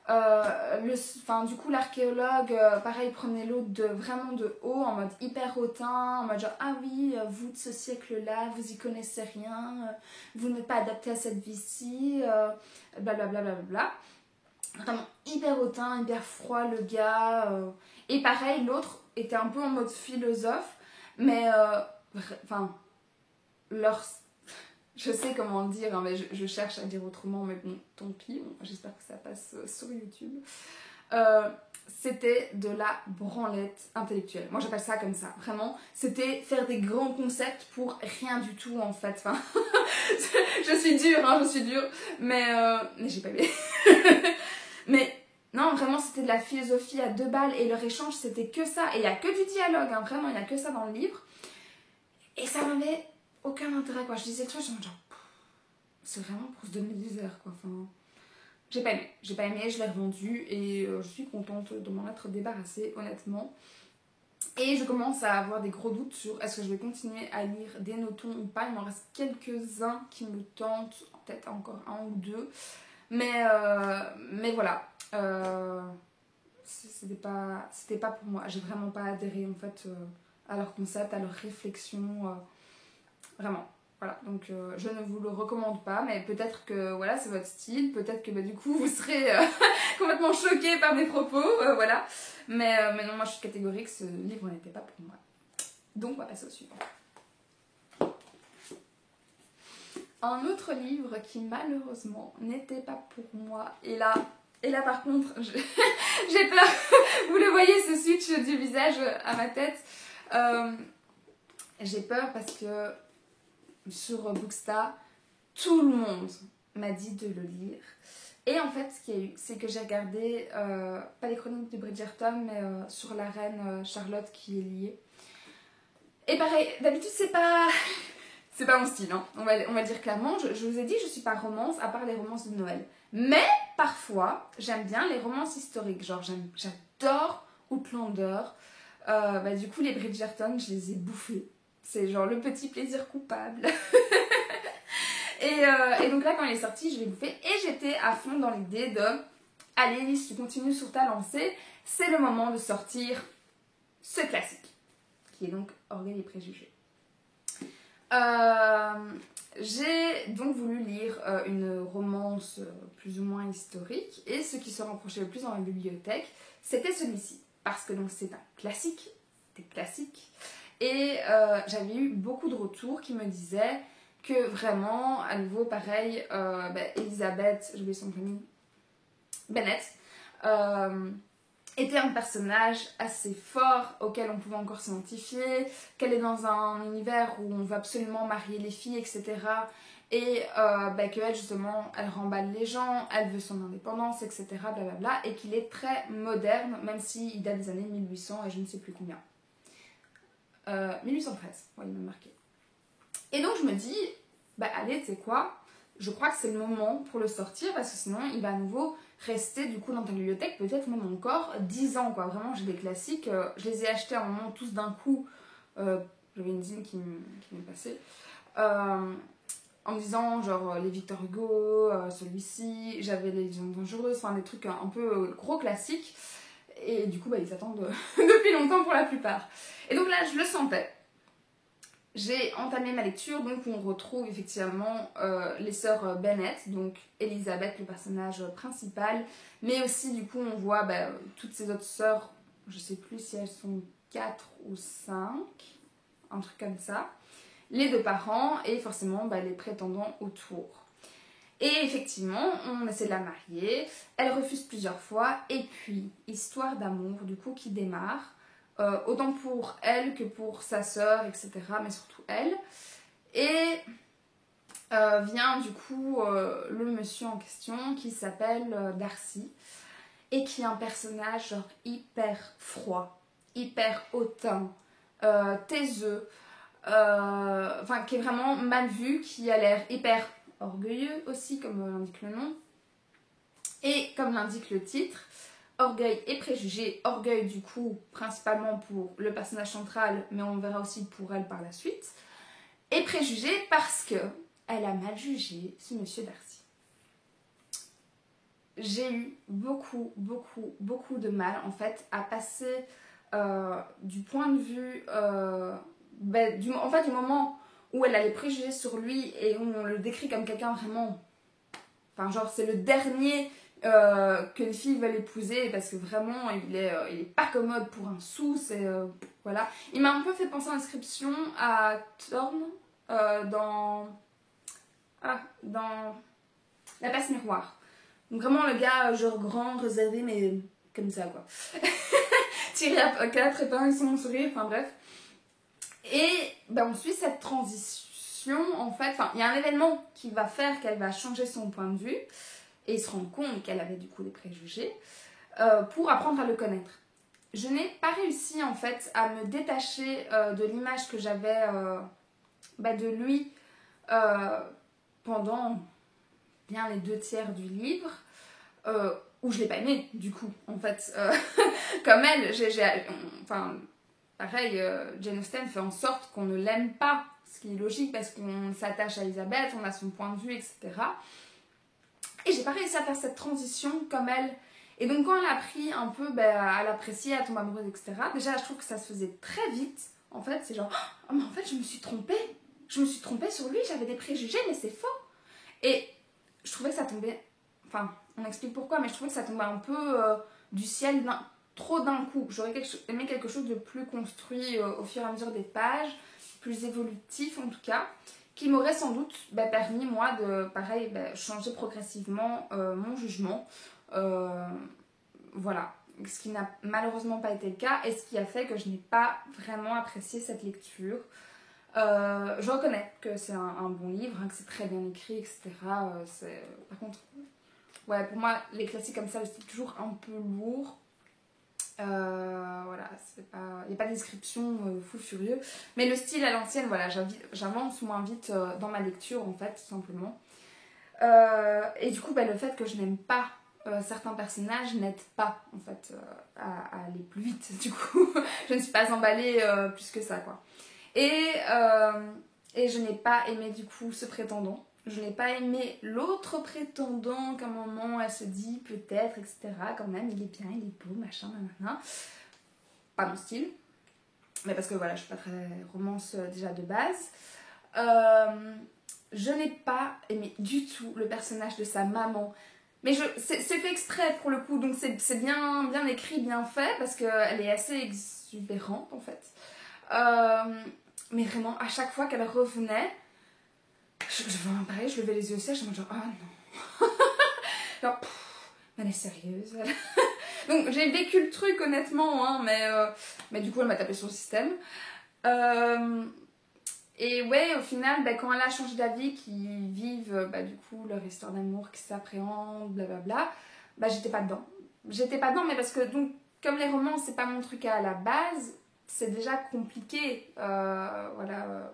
Du coup, l'archéologue, pareil, prenait l'autre vraiment de haut, en mode hyper hautain, en mode genre, ah oui, vous de ce siècle-là, vous y connaissez rien, vous n'êtes pas adapté à cette vie-ci, blablabla. Bla, bla, bla. Vraiment hyper hautain, hyper froid le gars. Et pareil, l'autre était un peu en mode philosophe, mais leur... Je sais comment le dire, hein, mais je cherche à dire autrement, mais bon, tant pis, j'espère que ça passe sur YouTube. C'était de la branlette intellectuelle. Moi j'appelle ça comme ça, vraiment. C'était faire des grands concepts pour rien du tout en fait. Enfin, je suis dure, hein, mais j'ai pas aimé. Mais non, vraiment, c'était de la philosophie à 2 balles et leur échange, c'était que ça. Et il n'y a que du dialogue, hein, vraiment, il n'y a que ça dans le livre. Et ça m'avait aucun intérêt, quoi. Je disais le truc, je me disais, c'est vraiment pour se donner des airs, quoi. Enfin, j'ai pas aimé, je l'ai revendu et je suis contente de m'en être débarrassée, honnêtement. Et je commence à avoir des gros doutes sur est-ce que je vais continuer à lire des notons ou pas. Il m'en reste quelques-uns qui me tentent, peut-être encore un ou deux. Mais voilà, c'était pas pour moi. J'ai vraiment pas adhéré en fait à leur concept, à leur réflexion. Vraiment. Voilà, donc je ne vous le recommande pas, mais peut-être que voilà, c'est votre style, peut-être que bah, du coup vous serez complètement choqués par mes propos, voilà. Mais non, moi je suis catégorique, ce livre n'était pas pour moi. Donc on va passer au suivant. Un autre livre qui malheureusement n'était pas pour moi, et là par contre, j'ai peur, vous le voyez ce switch du visage à ma tête, j'ai peur parce que sur Bookstar, tout le monde m'a dit de le lire. Et en fait, ce qu'il y a eu, c'est que j'ai regardé, pas les chroniques de Bridgerton, mais sur la reine Charlotte qui est liée. Et pareil, d'habitude c'est pas mon style, hein. On va le dire clairement. Je vous ai dit, je suis pas romance, à part les romances de Noël. Mais parfois, j'aime bien les romances historiques. Genre, j'adore Outlander. Du coup, les Bridgerton, je les ai bouffés. C'est genre le petit plaisir coupable. et donc là, quand il est sorti, je l'ai bouffé. Et j'étais à fond dans l'idée de allez, Lise, tu continues sur ta lancée. C'est le moment de sortir ce classique, qui est donc Orgueil et préjugés. J'ai donc voulu lire une romance plus ou moins historique et ce qui se rapprochait le plus dans la bibliothèque, c'était celui-ci. Parce que donc c'est un classique, des classiques. Et j'avais eu beaucoup de retours qui me disaient que vraiment, à nouveau, pareil, Elisabeth, j'ai oublié son prénom, Bennett, était un personnage assez fort auquel on pouvait encore s'identifier, qu'elle est dans un univers où on veut absolument marier les filles, etc. Et qu'elle, justement, elle remballe les gens, elle veut son indépendance, etc. Blablabla, et qu'il est très moderne, même s'il date des années 1800 et je ne sais plus combien. 1813, ouais, il m'a marqué. Et donc je me dis, allez, tu sais quoi, je crois que c'est le moment pour le sortir parce que sinon il va à nouveau rester du coup dans ta bibliothèque peut-être même encore 10 ans, quoi. Vraiment, j'ai des classiques, je les ai achetés à un moment tous d'un coup, j'avais une zine qui m'est passée, en me disant genre les Victor Hugo, celui-ci, j'avais les Légendes dangereuses, enfin des trucs un peu gros classiques. Et du coup, ils attendent depuis longtemps pour la plupart. Et donc là, je le sentais. J'ai entamé ma lecture, donc on retrouve effectivement les sœurs Bennett, donc Elisabeth, le personnage principal, mais aussi du coup on voit toutes ces autres sœurs, je sais plus si elles sont 4 ou 5, un truc comme ça, les 2 parents et forcément les prétendants autour. Et effectivement, on essaie de la marier, elle refuse plusieurs fois, et puis, histoire d'amour, du coup, qui démarre, autant pour elle que pour sa sœur, etc., mais surtout elle. Et vient du coup le monsieur en question qui s'appelle Darcy et qui est un personnage genre hyper froid, hyper hautain, taiseux, enfin qui est vraiment mal vu, qui a l'air hyper orgueilleux aussi comme l'indique le nom et comme l'indique le titre. Orgueil et préjugé, orgueil du coup principalement pour le personnage central mais on verra aussi pour elle par la suite, et préjugé parce que elle a mal jugé ce monsieur Darcy. J'ai eu beaucoup de mal en fait à passer du point de vue du moment où elle a les préjugés sur lui et où on le décrit comme quelqu'un vraiment, enfin genre c'est le dernier qu'une fille veut l'épouser parce que vraiment il est pas commode pour un sou, c'est voilà. Il m'a un peu fait penser en inscription à Thorne dans La Passe Miroir. Donc vraiment le gars genre grand, réservé, mais comme ça quoi. Tiré à 4 épingles sans sourire, enfin bref. Et ben, on suit cette transition en fait, enfin il y a un événement qui va faire qu'elle va changer son point de vue et se rendre compte qu'elle avait du coup des préjugés pour apprendre à le connaître. Je n'ai pas réussi en fait à me détacher de l'image que j'avais de lui pendant bien les 2/3 du livre, où je l'ai pas aimé du coup en fait. Comme elle, enfin pareil, Jane Austen fait en sorte qu'on ne l'aime pas, ce qui est logique parce qu'on s'attache à Elisabeth, on a son point de vue, etc. Et j'ai pas réussi à faire cette transition comme elle. Et donc quand elle a appris un peu à l'apprécier, à tomber amoureuse, etc. Déjà je trouve que ça se faisait très vite. En fait c'est genre, oh, mais en fait je me suis trompée. Je me suis trompée sur lui, j'avais des préjugés, mais c'est faux. Et je trouvais que ça tombait, enfin on explique pourquoi, mais je trouvais que ça tombait un peu du ciel trop d'un coup. J'aurais aimé quelque chose de plus construit au fur et à mesure des pages, plus évolutif en tout cas, qui m'aurait sans doute permis moi de, pareil, changer progressivement mon jugement. Voilà, ce qui n'a malheureusement pas été le cas et ce qui a fait que je n'ai pas vraiment apprécié cette lecture. Je reconnais que c'est un bon livre, hein, que c'est très bien écrit, etc. Par contre, ouais, pour moi, les classiques comme ça, c'est toujours un peu lourd. Voilà, il n'y a pas de description fou furieux. Mais le style à l'ancienne, voilà, j'avance moins vite dans ma lecture, en fait, tout simplement. Et du coup, le fait que je n'aime pas certains personnages n'aide pas, en fait, à aller plus vite, du coup. Je ne suis pas emballée plus que ça, quoi. Et je n'ai pas aimé du coup ce prétendant. Je n'ai pas aimé l'autre prétendant qu'à un moment elle se dit peut-être, etc. Quand même, il est bien, il est beau, machin, nanana. Pas mon style. Mais parce que voilà, je suis pas très romance déjà de base. Je n'ai pas aimé du tout le personnage de sa maman. Mais c'est fait exprès pour le coup, donc c'est bien écrit, bien fait, parce qu'elle est assez exubérante en fait. Mais vraiment, à chaque fois qu'elle revenait, pareil, je levais les yeux au ciel, je me disais, oh non. Genre, elle est sérieuse. Donc j'ai vécu le truc honnêtement, hein, mais du coup elle m'a tapé sur le système. Et ouais, au final, quand elle a changé d'avis, qu'ils vivent du coup leur histoire d'amour qui s'appréhende, blablabla, j'étais pas dedans. J'étais pas dedans, mais parce que donc, comme les romans, c'est pas mon truc à la base, c'est déjà compliqué, voilà,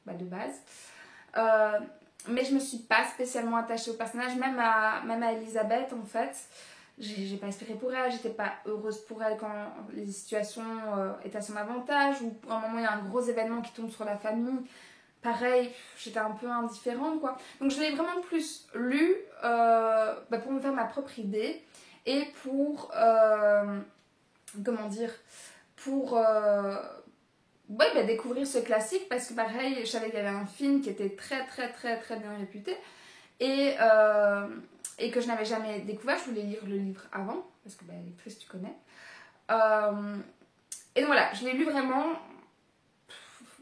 de base. Mais je me suis pas spécialement attachée au personnage, même à Elisabeth en fait. J'ai pas espéré pour elle, j'étais pas heureuse pour elle quand les situations étaient à son avantage, ou à un moment il y a un gros événement qui tombe sur la famille. Pareil, j'étais un peu indifférente quoi. Donc je l'ai vraiment plus lu pour me faire ma propre idée et pour comment dire, pour découvrir ce classique, parce que pareil, je savais qu'il y avait un film qui était très bien réputé et que je n'avais jamais découvert. Je voulais lire le livre avant parce que lectrice tu connais, et donc voilà, je l'ai lu vraiment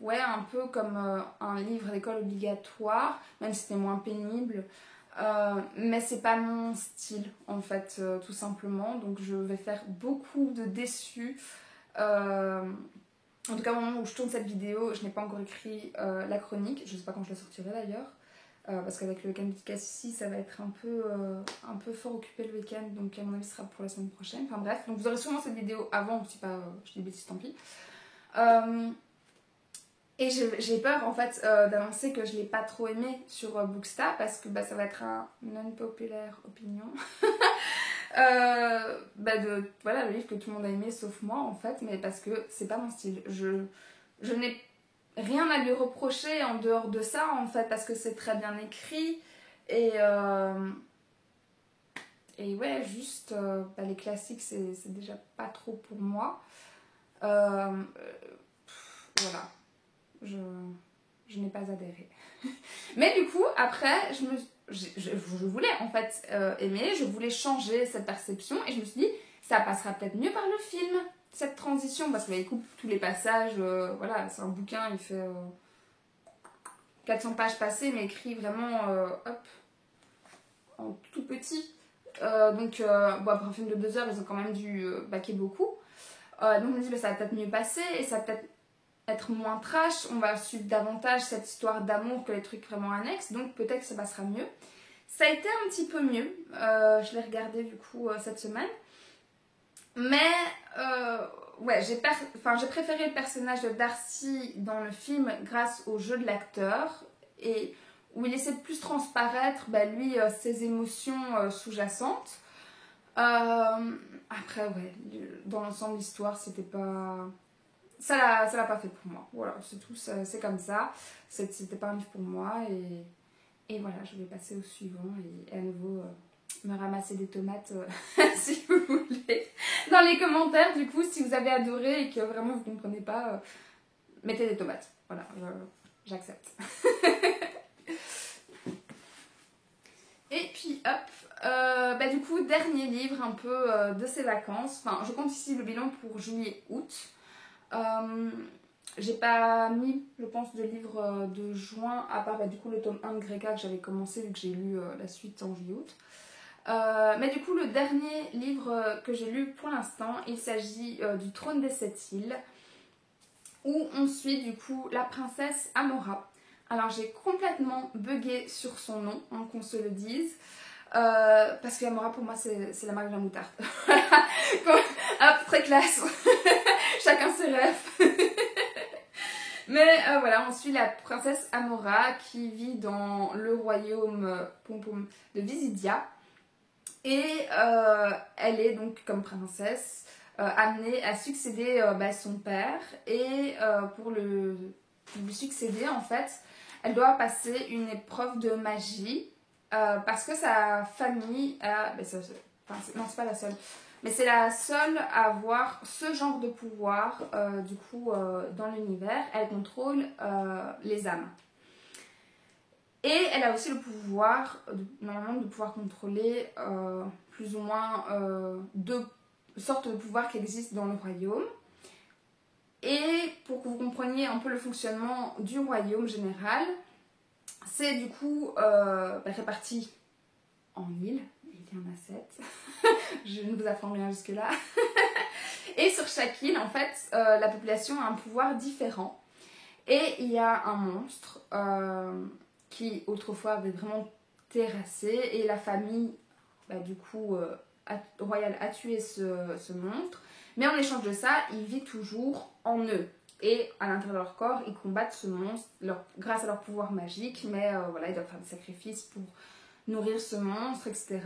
un peu comme un livre d'école obligatoire, même si c'était moins pénible, mais c'est pas mon style en fait, tout simplement. Donc je vais faire beaucoup de déçus. En tout cas, au moment où je tourne cette vidéo, je n'ai pas encore écrit la chronique. Je ne sais pas quand je la sortirai d'ailleurs. parce qu'avec le week-end de Cassis, ça va être un peu fort occupé le week-end, donc à mon avis ce sera pour la semaine prochaine. Enfin bref, donc vous aurez sûrement cette vidéo avant, si pas je dis des bêtises, tant pis. Et j'ai peur en fait d'annoncer que je l'ai pas trop aimé sur Bookstar, parce que ça va être un non-populaire opinion. Voilà, le livre que tout le monde a aimé sauf moi en fait, mais parce que c'est pas mon style. Je n'ai rien à lui reprocher en dehors de ça en fait, parce que c'est très bien écrit et ouais, juste les classiques c'est déjà pas trop pour moi. Voilà, je n'ai pas adhéré. Mais du coup après je voulais en fait aimer, je voulais changer cette perception et je me suis dit ça passera peut-être mieux par le film, cette transition, parce qu'il coupe tous les passages, voilà, c'est un bouquin, il fait 400 pages passées mais écrit vraiment en tout petit. Après un film de 2 heures ils ont quand même dû baquer beaucoup. Donc je me dis ça va peut-être mieux passer et ça va peut-être être moins trash, on va suivre davantage cette histoire d'amour que les trucs vraiment annexes, donc peut-être que ça passera mieux. Ça a été un petit peu mieux, je l'ai regardé du coup cette semaine, mais ouais, j'ai préféré le personnage de Darcy dans le film grâce au jeu de l'acteur, et où il essaie de plus transparaître lui ses émotions sous-jacentes. Après ouais, dans l'ensemble l'histoire c'était pas... Ça l'a pas fait pour moi, voilà, c'est tout, c'est comme ça, c'était pas un livre pour moi, et voilà, je vais passer au suivant et à nouveau me ramasser des tomates si vous voulez dans les commentaires. Du coup, si vous avez adoré et que vraiment vous comprenez pas, mettez des tomates, voilà, j'accepte. Et puis hop, du coup dernier livre un peu de ces vacances, enfin je compte ici le bilan pour juillet-août. J'ai pas mis, je pense, de livre de juin, à part du coup le tome 1 de Greka que j'avais commencé vu que j'ai lu la suite en juillet-août. Mais du coup, le dernier livre que j'ai lu pour l'instant, il s'agit du Trône des Sept Îles, où on suit du coup la princesse Amora. Alors j'ai complètement bugué sur son nom, qu'on se le dise. Parce que Amora pour moi c'est la marque de la moutarde. Hop, très classe. Chacun ses rêves. Mais voilà, on suit la princesse Amora qui vit dans le royaume de Visidia. Et elle est donc comme princesse amenée à succéder son père. Et pour lui succéder en fait, elle doit passer une épreuve de magie. Parce que sa famille a... non, c'est pas la seule. Mais c'est la seule à avoir ce genre de pouvoir, du coup, dans l'univers. Elle contrôle les âmes. Et elle a aussi le pouvoir, normalement, de pouvoir contrôler plus ou moins 2 sortes de pouvoirs qui existent dans le royaume. Et pour que vous compreniez un peu le fonctionnement du royaume général, c'est du coup réparti en îles. Il y en a 7. Je ne vous apprends rien jusque-là. Et sur chaque île, en fait, la population a un pouvoir différent. Et il y a un monstre qui, autrefois, avait vraiment terrassé. Et la famille, du coup, royale a tué ce monstre. Mais en échange de ça, il vit toujours en eux. Et à l'intérieur de leur corps, ils combattent ce monstre grâce à leur pouvoir magique. Mais voilà, ils doivent faire des sacrifices pour nourrir ce monstre, etc.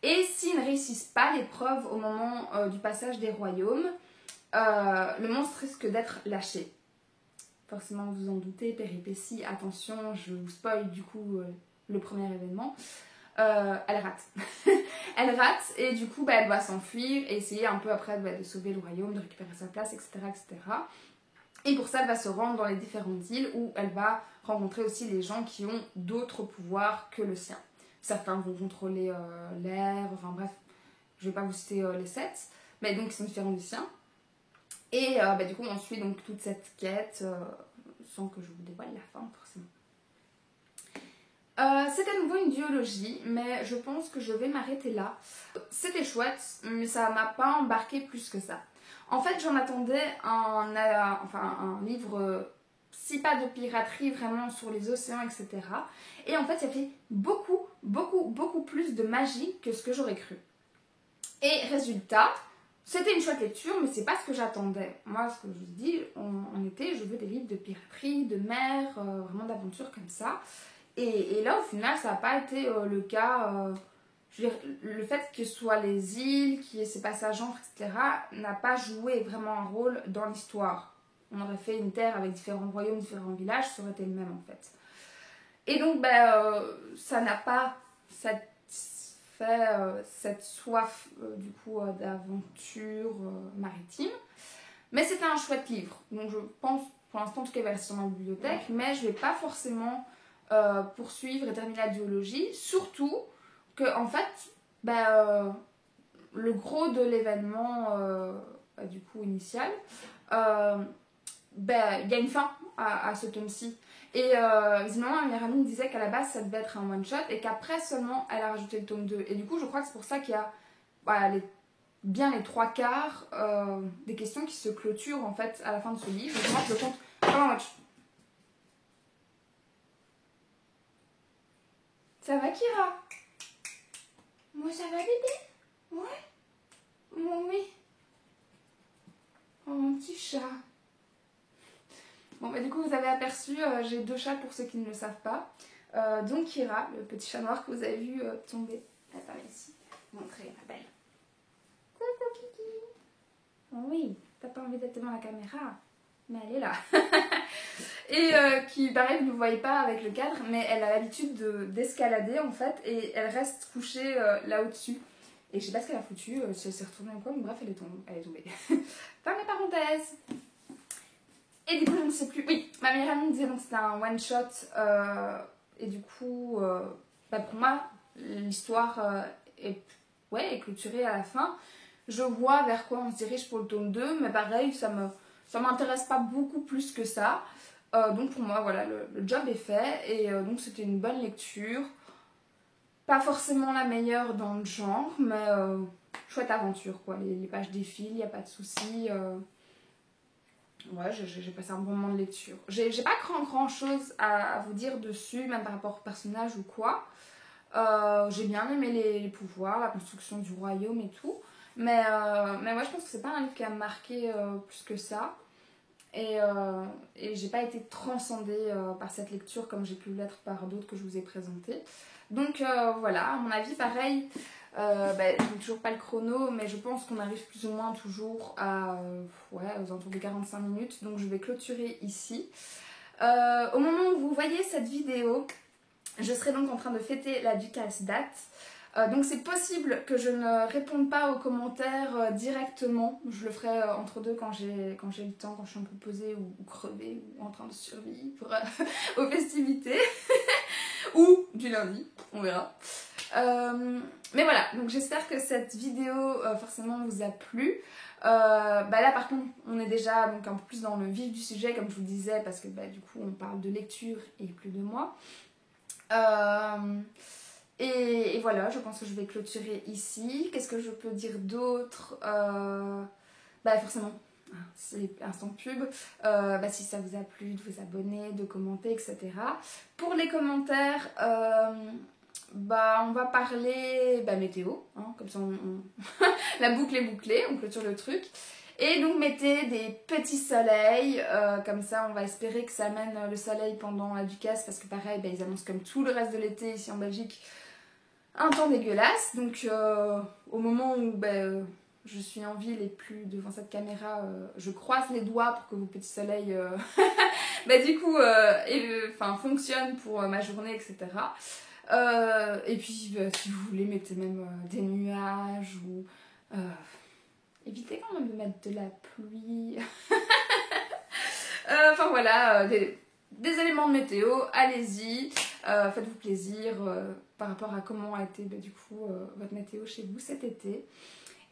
Et s'ils ne réussissent pas l'épreuve au moment du passage des royaumes, le monstre risque d'être lâché. Forcément, vous en doutez, péripéties, attention, je vous spoil du coup le premier événement. Elle rate. Elle rate et du coup, elle doit s'enfuir et essayer un peu après de sauver le royaume, de récupérer sa place, etc., etc. Et pour ça, elle va se rendre dans les différentes îles où elle va rencontrer aussi les gens qui ont d'autres pouvoirs que le sien. Certains vont contrôler l'air, enfin bref, je ne vais pas vous citer les 7, mais donc ils sont différents du sien. Et du coup, on suit donc toute cette quête sans que je vous dévoile la fin, forcément. C'est à nouveau une duologie, mais je pense que je vais m'arrêter là. C'était chouette, mais ça m'a pas embarqué plus que ça. En fait, j'en attendais un livre si pas de piraterie, vraiment sur les océans, etc. Et en fait, il y avait beaucoup plus de magie que ce que j'aurais cru. Et résultat, c'était une chouette lecture, mais c'est pas ce que j'attendais. Moi, ce que je vous dis, en été, je veux des livres de piraterie, de mer, vraiment d'aventure comme ça. Et là, au final, ça n'a pas été le cas. Je veux dire, le fait que ce soit les îles, qu'il y ait ces passages entre, etc., n'a pas joué vraiment un rôle dans l'histoire. On aurait fait une terre avec différents royaumes, différents villages, ça aurait été le même en fait. Et donc, ça n'a pas satisfait cette soif du coup d'aventure maritime. Mais c'était un chouette livre. Donc, je pense, pour l'instant, en tout cas, il va rester sur ma bibliothèque, mais je ne vais pas forcément poursuivre et terminer la duologie. Surtout que, en fait, le gros de l'événement du coup initial, il y a une fin à ce tome-ci. Et visiblement, ma meilleure amie me disait qu'à la base, ça devait être un one-shot et qu'après seulement, elle a rajouté le tome 2. Et du coup, je crois que c'est pour ça qu'il y a bien les 3/4 des questions qui se clôturent en fait à la fin de ce livre. Donc, moi, je le compte comme un one-shot. Ça va, Kira? Moi, ça va, bébé? Ouais? Bon, oui. Oh, mon petit chat. Bon, du coup, vous avez aperçu, j'ai 2 chats pour ceux qui ne le savent pas. Donc, Kira, le petit chat noir que vous avez vu tomber. Attends, ici. Montrer ma belle. Coucou, Kiki. Oh, oui, t'as pas envie d'être devant la caméra, mais elle est là. Et qui, pareil, vous ne le voyez pas avec le cadre, mais elle a l'habitude d'escalader en fait, et elle reste couchée là au-dessus. Et je sais pas ce qu'elle a foutu, si elle s'est retournée ou quoi, mais bref, elle est tombée. Fin de parenthèse. Et du coup, je ne sais plus. Oui, ma meilleure amie me disait donc que c'était un one shot. Et du coup, pour moi, l'histoire est clôturée à la fin. Je vois vers quoi on se dirige pour le tome 2, mais pareil, ça m'intéresse pas beaucoup plus que ça. Donc pour moi, voilà, le job est fait. Et donc c'était une bonne lecture. Pas forcément la meilleure dans le genre, mais chouette aventure, quoi. Les pages défilent, il n'y a pas de soucis. Ouais, j'ai passé un bon moment de lecture. J'ai pas grand chose à vous dire dessus, même par rapport au personnage ou quoi. J'ai bien aimé les pouvoirs, la construction du royaume et tout. Mais moi, je pense que c'est pas un livre qui a marqué plus que ça. Et j'ai pas été transcendée par cette lecture comme j'ai pu l'être par d'autres que je vous ai présentées. Donc voilà, à mon avis, pareil. Je n'ai toujours pas le chrono, mais je pense qu'on arrive plus ou moins toujours aux alentours de 45 minutes. Donc je vais clôturer ici. Au moment où vous voyez cette vidéo, je serai donc en train de fêter la Ducasse date. Donc c'est possible que je ne réponde pas aux commentaires directement. Je le ferai entre deux quand j'ai le temps, quand je suis un peu posée ou crevée ou en train de survivre aux festivités. Ou du lundi, on verra. Mais voilà, donc j'espère que cette vidéo forcément vous a plu. Là par contre on est déjà donc un peu plus dans le vif du sujet comme je vous le disais, parce que du coup on parle de lecture et plus de moi. Et voilà, je pense que je vais clôturer ici. Qu'est-ce que je peux dire d'autre? Forcément, c'est instant pub. Si ça vous a plu, de vous abonner, de commenter, etc. Pour les commentaires, on va parler météo, hein, comme ça la boucle est bouclée, on clôture le truc. Et donc mettez des petits soleils, comme ça on va espérer que ça amène le soleil pendant la Ducasse, parce que pareil, ils annoncent comme tout le reste de l'été ici en Belgique un temps dégueulasse. Donc au moment où je suis en ville et plus devant cette caméra, je croise les doigts pour que vos petits soleils fonctionnent pour ma journée, etc. Et puis si vous voulez, mettez même des nuages ou évitez quand même de mettre de la pluie. Voilà, des éléments de météo, allez-y, faites-vous plaisir par rapport à comment a été votre météo chez vous cet été.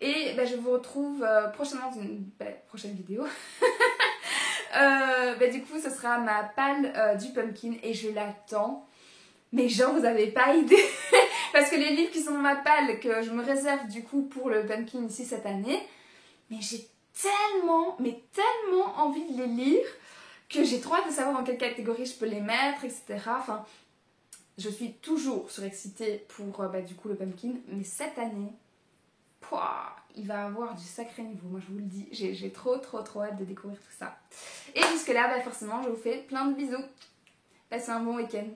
Et je vous retrouve prochainement dans une prochaine vidéo. Du coup, ce sera ma palle du pumpkin et je l'attends. Mais genre, vous avez pas idée. Parce que les livres qui sont dans ma palle, que je me réserve du coup pour le pumpkin ici cette année, mais j'ai tellement envie de les lire que j'ai trop hâte de savoir dans quelle catégorie je peux les mettre, etc. Enfin, je suis toujours surexcitée pour du coup le pumpkin, mais cette année, pouah, il va avoir du sacré niveau, moi je vous le dis, j'ai trop hâte de découvrir tout ça. Et jusque là, forcément, je vous fais plein de bisous. Passez un bon week-end.